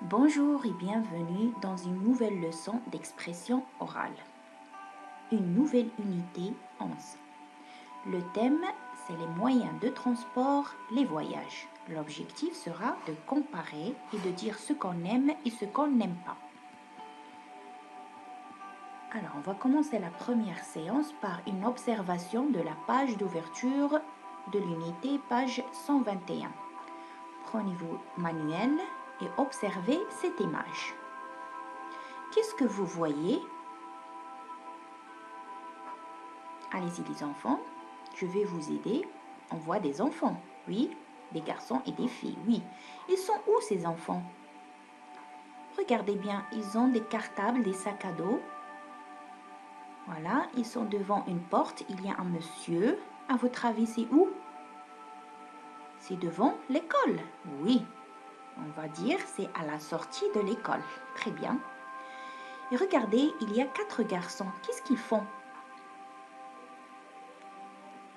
Bonjour et bienvenue dans une nouvelle leçon d'expression orale. Une nouvelle unité 11. Le thème, c'est les moyens de transport, les voyages. L'objectif sera de comparer et de dire ce qu'on aime et ce qu'on n'aime pas. Alors, on va commencer la première séance par une observation de la page d'ouverture de l'unité, page 121. Prenez-vous manuel et observez cette image. Qu'est-ce que vous voyez? Allez-y les enfants, je vais vous aider. On voit des enfants, oui, des garçons et des filles, oui. Ils sont où ces enfants? Regardez bien, ils ont des cartables, des sacs à dos. Voilà, ils sont devant une porte, il y a un monsieur. À votre avis, c'est où? C'est devant l'école, oui. On va dire c'est à la sortie de l'école. Très bien. Et regardez, il y a 4 garçons. Qu'est-ce qu'ils font?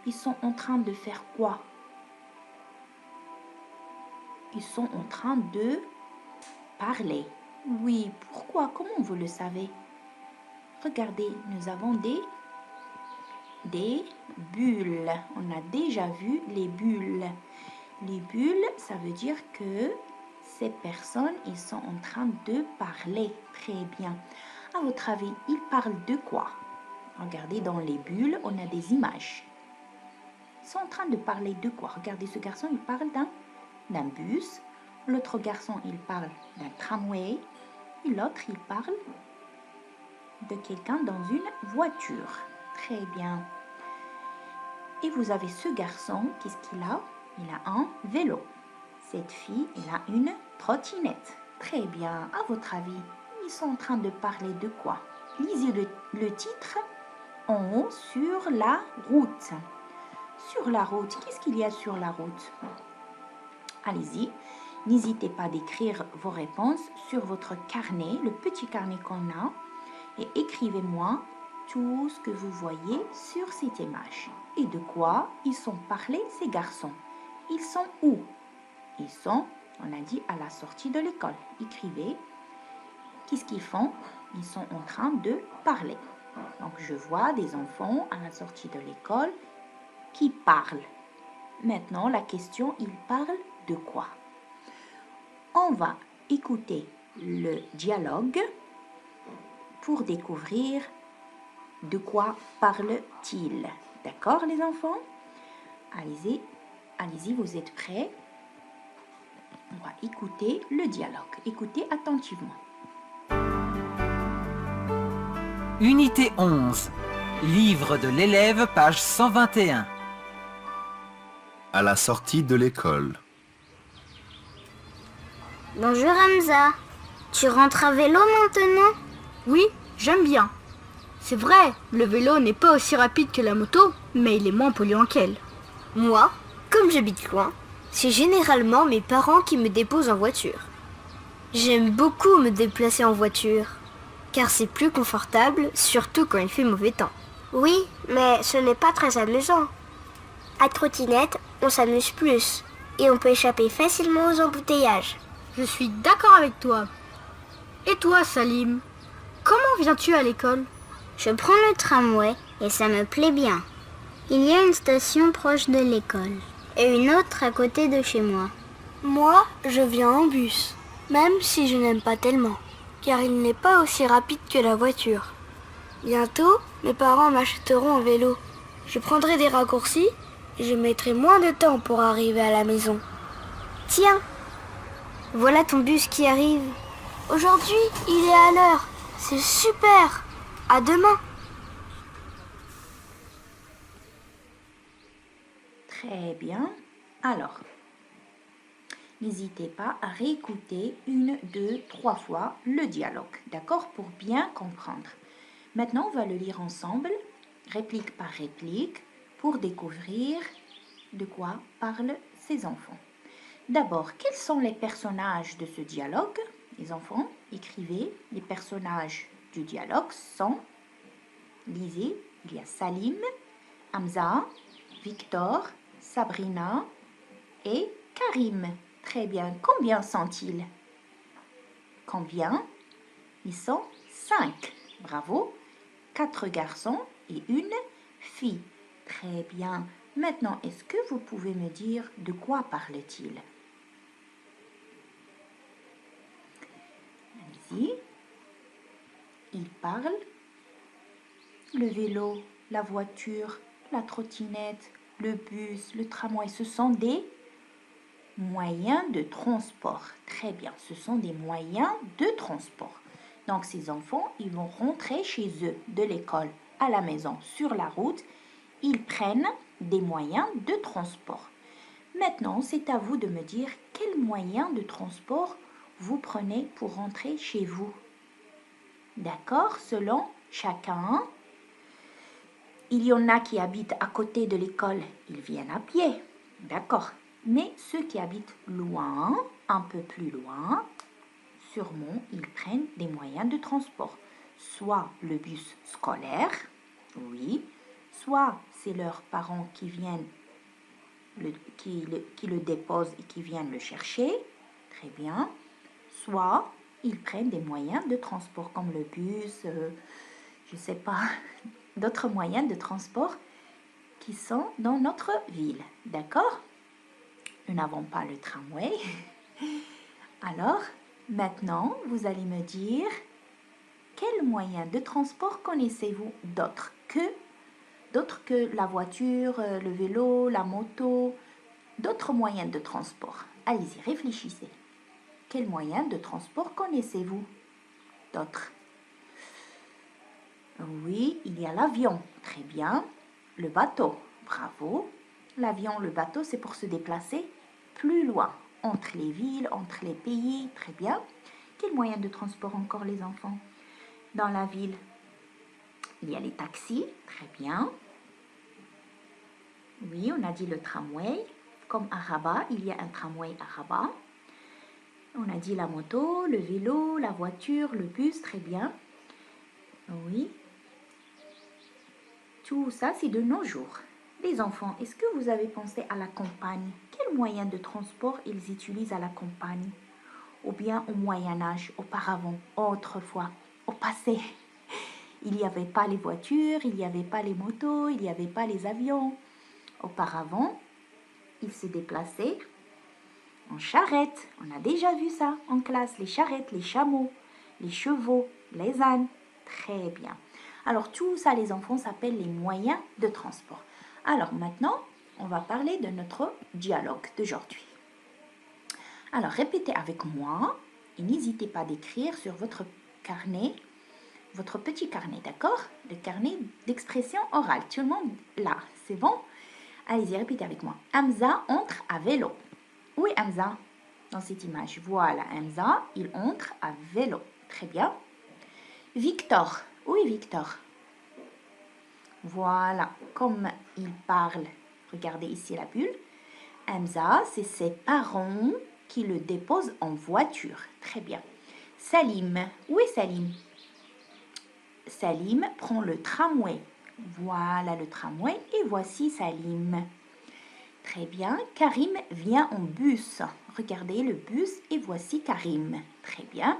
Ils sont en train de faire quoi? Ils sont en train de parler. Oui, pourquoi? Comment vous le savez? Regardez, nous avons des bulles. On a déjà vu les bulles. Les bulles, ça veut dire que ces personnes, ils sont en train de parler. Très bien. À votre avis, ils parlent de quoi? Regardez, dans les bulles, on a des images. Ils sont en train de parler de quoi? Regardez, ce garçon, il parle d'un bus. L'autre garçon, il parle d'un tramway. Et l'autre, il parle de quelqu'un dans une voiture. Très bien. Et vous avez ce garçon, qu'est-ce qu'il a? Il a un vélo. Cette fille, elle a une trottinette. Très bien. À votre avis, ils sont en train de parler de quoi? Lisez le titre en haut, sur la route. Sur la route, qu'est-ce qu'il y a sur la route? Allez-y. N'hésitez pas d'écrire vos réponses sur votre carnet, le petit carnet qu'on a, et écrivez-moi tout ce que vous voyez sur cette image. Et de quoi ils sont parlés, ces garçons? Ils sont où? Ils sont, on a dit, à la sortie de l'école. Écrivez. Qu'est-ce qu'ils font? Ils sont en train de parler. Donc, je vois des enfants à la sortie de l'école qui parlent. Maintenant, la question, ils parlent de quoi? On va écouter le dialogue pour découvrir de quoi parle-t-il. D'accord, les enfants? Allez-y, allez-y, vous êtes prêts? On va écouter le dialogue. Écoutez attentivement. Unité 11. Livre de l'élève, page 121. À la sortie de l'école. Bonjour Hamza, tu rentres à vélo maintenant? Oui, j'aime bien. C'est vrai, le vélo n'est pas aussi rapide que la moto, mais il est moins polluant qu'elle. Moi, comme j'habite loin, c'est généralement mes parents qui me déposent en voiture. J'aime beaucoup me déplacer en voiture, car c'est plus confortable, surtout quand il fait mauvais temps. Oui, mais ce n'est pas très amusant. À trottinette, on s'amuse plus, et on peut échapper facilement aux embouteillages. Je suis d'accord avec toi. Et toi, Salim, comment viens-tu à l'école? Je prends le tramway et ça me plaît bien. Il y a une station proche de l'école et une autre à côté de chez moi. Moi, je viens en bus, même si je n'aime pas tellement, car il n'est pas aussi rapide que la voiture. Bientôt, mes parents m'achèteront un vélo. Je prendrai des raccourcis et je mettrai moins de temps pour arriver à la maison. Tiens, voilà ton bus qui arrive. Aujourd'hui, il est à l'heure. C'est super. À demain. Très bien. Alors, n'hésitez pas à réécouter 1, 2, 3 fois le dialogue, d'accord, pour bien comprendre. Maintenant, on va le lire ensemble, réplique par réplique, pour découvrir de quoi parlent ces enfants. D'abord, quels sont les personnages de ce dialogue? Les enfants, écrivez. Les personnages du dialogue sont, lisez, il y a Salim, Hamza, Victor, Sabrina et Karim. Très bien. Combien sont-ils? Combien? Ils sont 5. Bravo. 4 garçons et une fille. Très bien. Maintenant, est-ce que vous pouvez me dire de quoi parle-t-il? Allez-y. Il parle le vélo, la voiture, la trottinette, le bus, le tramway. Ce sont des moyens de transport. Très bien. Ce sont des moyens de transport. Donc, ces enfants, ils vont rentrer chez eux de l'école à la maison sur la route. Ils prennent des moyens de transport. Maintenant, c'est à vous de me dire quel moyen de transport vous prenez pour rentrer chez vous. D'accord? Selon chacun. Il y en a qui habitent à côté de l'école, ils viennent à pied. D'accord? Mais ceux qui habitent loin, un peu plus loin, sûrement, ils prennent des moyens de transport. Soit le bus scolaire, oui, soit c'est leurs parents qui viennent, qui le déposent et qui viennent le chercher, très bien. Soit ils prennent des moyens de transport comme le bus, je ne sais pas, d'autres moyens de transport qui sont dans notre ville, d'accord? Nous n'avons pas le tramway. Alors, maintenant, vous allez me dire quels moyens de transport connaissez-vous d'autres que la voiture, le vélo, la moto, d'autres moyens de transport. Allez-y, réfléchissez. Quels moyens de transport connaissez-vous d'autres? Oui, il y a l'avion. Très bien. Le bateau. Bravo. L'avion, le bateau, c'est pour se déplacer plus loin, entre les villes, entre les pays. Très bien. Quels moyens de transport encore, les enfants? Dans la ville, il y a les taxis. Très bien. Oui, on a dit le tramway. Comme à Rabat, il y a un tramway à Rabat. On a dit la moto, le vélo, la voiture, le bus. Très bien. Oui. Tout ça, c'est de nos jours. Les enfants, est-ce que vous avez pensé à la campagne? Quels moyens de transport ils utilisent à la campagne? Ou bien au Moyen-Âge, auparavant, autrefois, au passé? Il n'y avait pas les voitures, il n'y avait pas les motos, il n'y avait pas les avions. Auparavant, ils se déplaçaient en charrette. On a déjà vu ça en classe, les charrettes, les chameaux, les chevaux, les ânes. Très bien. Alors, tout ça, les enfants, s'appelle les moyens de transport. Alors, maintenant, on va parler de notre dialogue d'aujourd'hui. Alors, répétez avec moi et n'hésitez pas d'écrire sur votre carnet, votre petit carnet, d'accord? Le carnet d'expression orale. Tout le monde là, c'est bon? Allez-y, répétez avec moi. Hamza entre à vélo. Où est Hamza dans cette image? Voilà, Hamza, il entre à vélo. Très bien. Victor. Où est Victor? Voilà, comme il parle, regardez ici la bulle. Hamza, c'est ses parents qui le déposent en voiture. Très bien. Salim, où est Salim? Salim prend le tramway. Voilà le tramway et voici Salim. Très bien. Karim vient en bus. Regardez le bus et voici Karim. Très bien.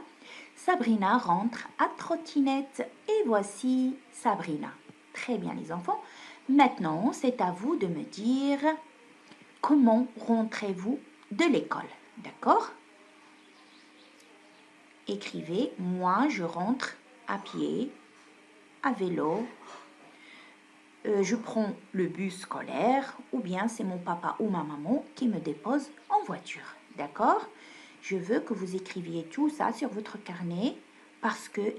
Sabrina rentre à trottinette et voici Sabrina. Très bien les enfants. Maintenant, c'est à vous de me dire comment rentrez-vous de l'école. D'accord? Écrivez, moi je rentre à pied, à vélo, je prends le bus scolaire ou bien c'est mon papa ou ma maman qui me dépose en voiture. D'accord? Je veux que vous écriviez tout ça sur votre carnet parce que,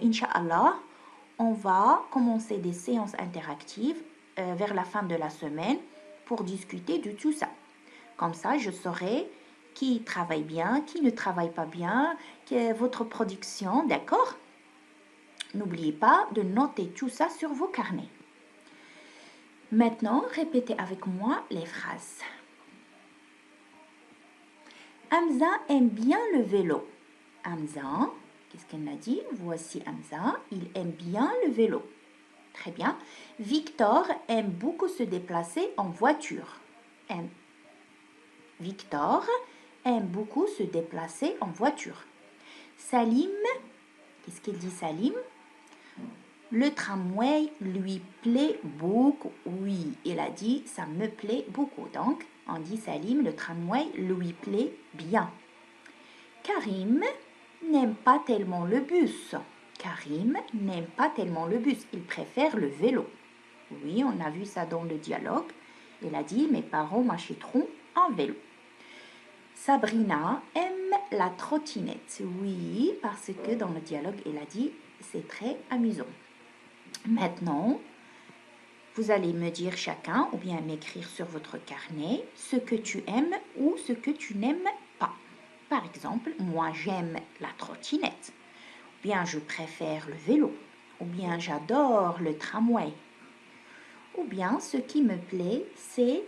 Inch'Allah, on va commencer des séances interactives vers la fin de la semaine pour discuter de tout ça. Comme ça, je saurai qui travaille bien, qui ne travaille pas bien, votre production, d'accord? N'oubliez pas de noter tout ça sur vos carnets. Maintenant, répétez avec moi les phrases. Hamza aime bien le vélo. Hamza, qu'est-ce qu'elle a dit? Voici Hamza, il aime bien le vélo. Très bien. Victor aime beaucoup se déplacer en voiture. Victor aime beaucoup se déplacer en voiture. Salim, qu'est-ce qu'il dit Salim? Le tramway lui plaît beaucoup. Oui, il a dit ça me plaît beaucoup. Donc, on dit Salim, le tramway lui plaît bien. Karim n'aime pas tellement le bus. Karim n'aime pas tellement le bus. Il préfère le vélo. Oui, on a vu ça dans le dialogue. Il a dit mes parents m'achèteront un vélo. Sabrina aime la trottinette. Oui, parce que dans le dialogue, il a dit c'est très amusant. Maintenant, vous allez me dire chacun ou bien m'écrire sur votre carnet ce que tu aimes ou ce que tu n'aimes pas. Par exemple, moi j'aime la trottinette, ou bien je préfère le vélo, ou bien j'adore le tramway. Ou bien ce qui me plaît, c'est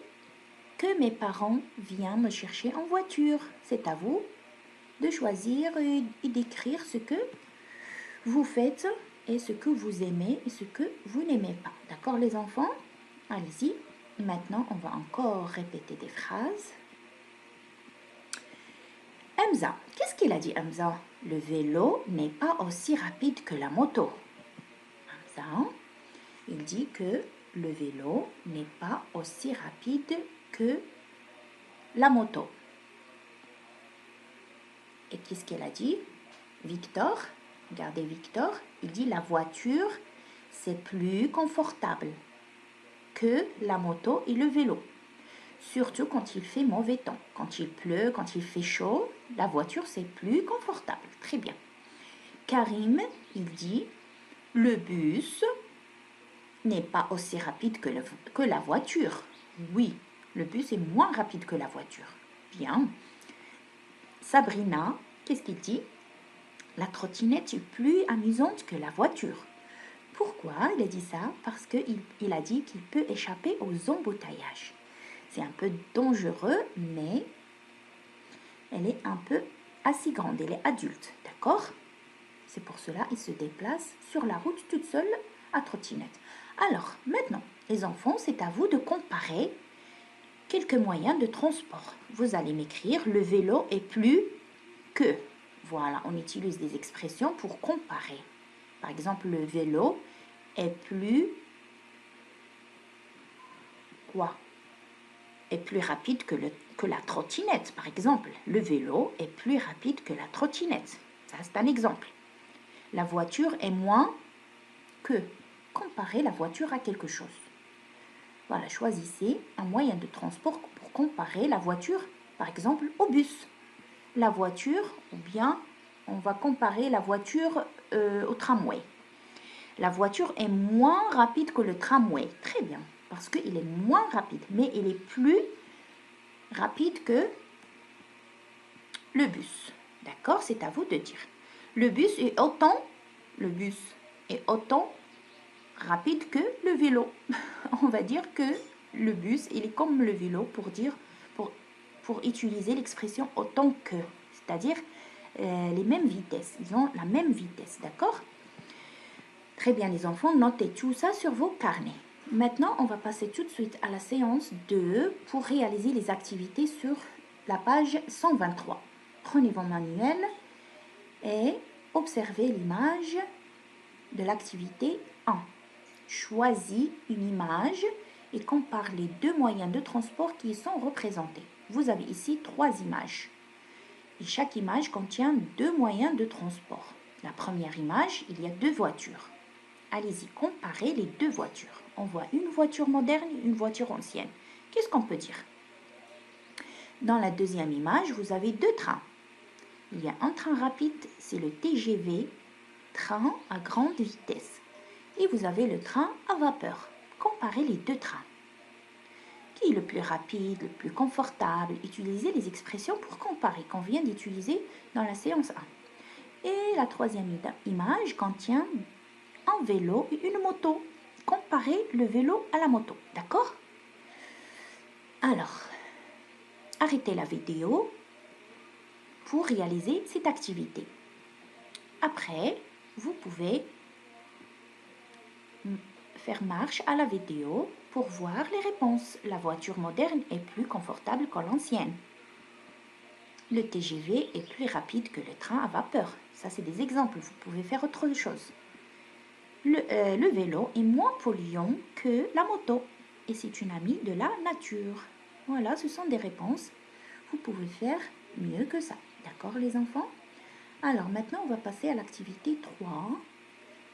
que mes parents viennent me chercher en voiture. C'est à vous de choisir et d'écrire ce que vous faites et ce que vous aimez et ce que vous n'aimez pas. D'accord les enfants? Allez-y. Maintenant, on va encore répéter des phrases. Hamza, qu'est-ce qu'il a dit Hamza? Le vélo n'est pas aussi rapide que la moto. Hamza, il dit que le vélo n'est pas aussi rapide que la moto. Et qu'est-ce qu'elle a dit? Victor, regardez Victor, il dit la voiture, c'est plus confortable que la moto et le vélo. Surtout quand il fait mauvais temps. Quand il pleut, quand il fait chaud, la voiture, c'est plus confortable. Très bien. Karim, il dit, le bus n'est pas aussi rapide que la voiture. Oui, le bus est moins rapide que la voiture. Bien. Sabrina, qu'est-ce qu'il dit? La trottinette est plus amusante que la voiture. Pourquoi il a dit ça? Parce qu'il a dit qu'il peut échapper aux embouteillages. C'est un peu dangereux, mais elle est un peu assez grande, elle est adulte, d'accord? C'est pour cela qu'il se déplace sur la route toute seule à trottinette. Alors, maintenant, les enfants, c'est à vous de comparer quelques moyens de transport. Vous allez m'écrire, le vélo est plus que. Voilà, on utilise des expressions pour comparer. Par exemple, le vélo est plus quoi? Est plus rapide que la trottinette, par exemple. Le vélo est plus rapide que la trottinette. Ça, c'est un exemple. La voiture est moins que. Comparer la voiture à quelque chose. Voilà, choisissez un moyen de transport pour comparer la voiture, par exemple, au bus. La voiture, ou bien on va comparer la voiture au tramway. La voiture est moins rapide que le tramway. Très bien, parce qu'il est moins rapide, mais il est plus rapide que le bus. D'accord, c'est à vous de dire. Le bus est autant rapide que le vélo. On va dire que le bus, il est comme le vélo pour utiliser l'expression autant que, c'est-à-dire les mêmes vitesses. Ils ont la même vitesse, d'accord? Très bien les enfants, notez tout ça sur vos carnets. Maintenant, on va passer tout de suite à la séance 2 pour réaliser les activités sur la page 123. Prenez vos manuels et observez l'image de l'activité 1. Choisis une image et compare les deux moyens de transport qui y sont représentés. Vous avez ici 3 images. Et chaque image contient 2 moyens de transport. La première image, il y a 2 voitures. Allez-y, comparez les 2 voitures. On voit une voiture moderne et une voiture ancienne. Qu'est-ce qu'on peut dire? Dans la deuxième image, vous avez 2 trains. Il y a un train rapide, c'est le TGV, train à grande vitesse. Et vous avez le train à vapeur. Comparez les 2 trains. Qui est le plus rapide, le plus confortable? Utilisez les expressions pour comparer qu'on vient d'utiliser dans la séance 1. Et la troisième image contient un vélo et une moto. Comparez le vélo à la moto, d'accord? Alors, arrêtez la vidéo pour réaliser cette activité. Après, vous pouvez faire marche à la vidéo pour voir les réponses. La voiture moderne est plus confortable que l'ancienne. Le TGV est plus rapide que le train à vapeur. Ça, c'est des exemples. Vous pouvez faire autre chose. Le vélo est moins polluant que la moto et c'est une amie de la nature. Voilà, ce sont des réponses. Vous pouvez faire mieux que ça. D'accord, les enfants? Alors, maintenant, on va passer à l'activité 3.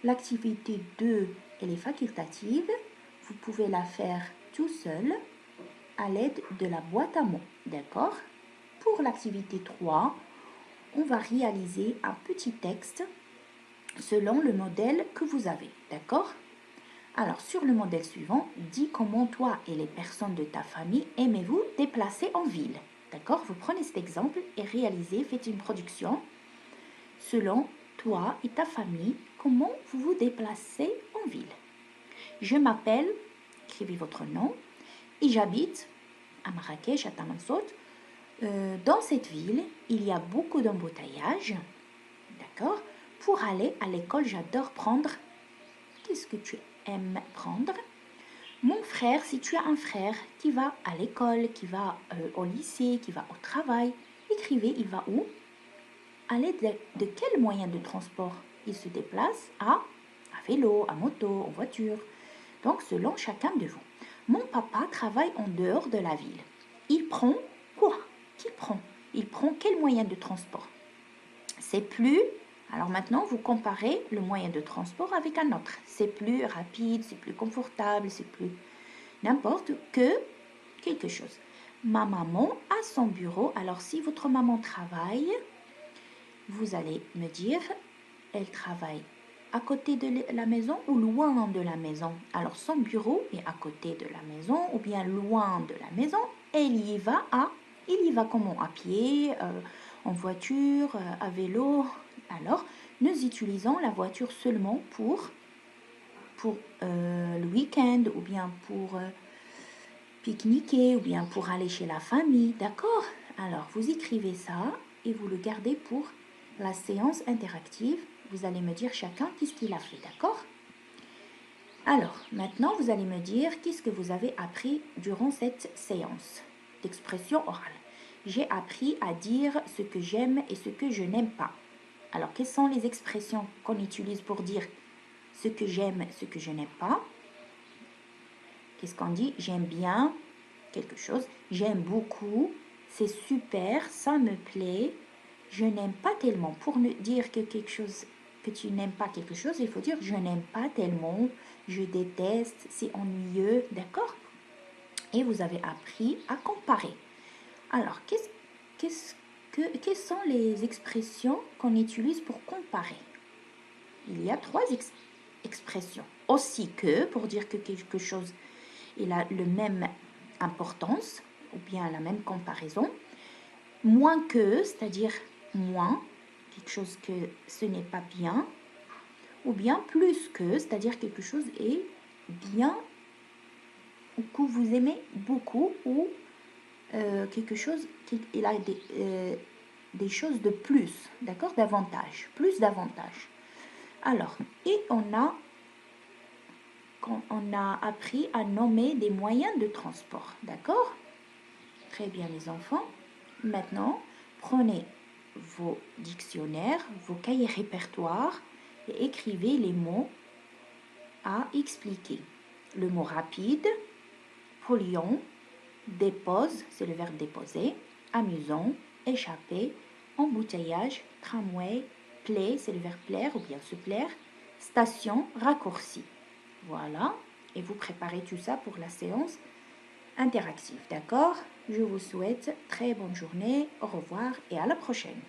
L'activité 2, elle est facultative. Vous pouvez la faire tout seul à l'aide de la boîte à mots. D'accord? Pour l'activité 3, on va réaliser un petit texte selon le modèle que vous avez. D'accord? Alors, sur le modèle suivant, dis comment toi et les personnes de ta famille aimez-vous déplacer en ville. D'accord? Vous prenez cet exemple et réalisez, faites une production selon toi et ta famille, comment vous vous déplacez en ville. Je m'appelle, écrivez votre nom, et j'habite à Marrakech, à Tamansout. Dans cette ville, il y a beaucoup d'embouteillages. D'accord? Pour aller à l'école, j'adore prendre. Qu'est-ce que tu aimes prendre? Mon frère, si tu as un frère qui va à l'école, qui va au lycée, qui va au travail, écrivez, il va où? À l'aide de quel moyen de transport il se déplace? À vélo, à moto, en voiture. Donc, selon chacun de vous. Mon papa travaille en dehors de la ville. Il prend quoi? Qu'il prend? Il prend quel moyen de transport? C'est plus... Alors maintenant, vous comparez le moyen de transport avec un autre. C'est plus rapide, c'est plus confortable, c'est plus n'importe que quelque chose. Ma maman a son bureau. Alors, si votre maman travaille, vous allez me dire, elle travaille à côté de la maison ou loin de la maison. Alors, son bureau est à côté de la maison ou bien loin de la maison. Et il y va comment? À pied, en voiture, à vélo. Alors, nous utilisons la voiture seulement pour le week-end ou bien pour pique-niquer ou bien pour aller chez la famille. D'accord? Alors, vous écrivez ça et vous le gardez pour la séance interactive. Vous allez me dire chacun qu'est-ce qu'il a fait. D'accord? Alors, maintenant, vous allez me dire qu'est-ce que vous avez appris durant cette séance d'expression orale. J'ai appris à dire ce que j'aime et ce que je n'aime pas. Alors, quelles sont les expressions qu'on utilise pour dire ce que j'aime, ce que je n'aime pas? Qu'est-ce qu'on dit? J'aime bien quelque chose. J'aime beaucoup. C'est super. Ça me plaît. Je n'aime pas tellement. Pour dire que quelque chose, que tu n'aimes pas quelque chose, il faut dire je n'aime pas tellement. Je déteste. C'est ennuyeux. D'accord? Et vous avez appris à comparer. Alors, quelles sont les expressions qu'on utilise pour comparer? Il y a 3 expressions. Aussi que, pour dire que quelque chose il a la même importance ou bien la même comparaison. Moins que, c'est-à-dire moins, quelque chose que ce n'est pas bien. Ou bien plus que, c'est-à-dire quelque chose est bien ou que vous aimez beaucoup ou quelque chose, il a des choses de plus, d'accord, davantage, plus davantage. Alors, et on a appris à nommer des moyens de transport, d'accord? Très bien les enfants. Maintenant, prenez vos dictionnaires, vos cahiers répertoires et écrivez les mots à expliquer. Le mot rapide, polluant, dépose, c'est le verbe déposer, amusant, échapper, embouteillage, tramway, plaît, c'est le verbe plaire ou bien se plaire, station, raccourci. Voilà, et vous préparez tout ça pour la séance interactive, d'accord? Je vous souhaite très bonne journée, au revoir et à la prochaine.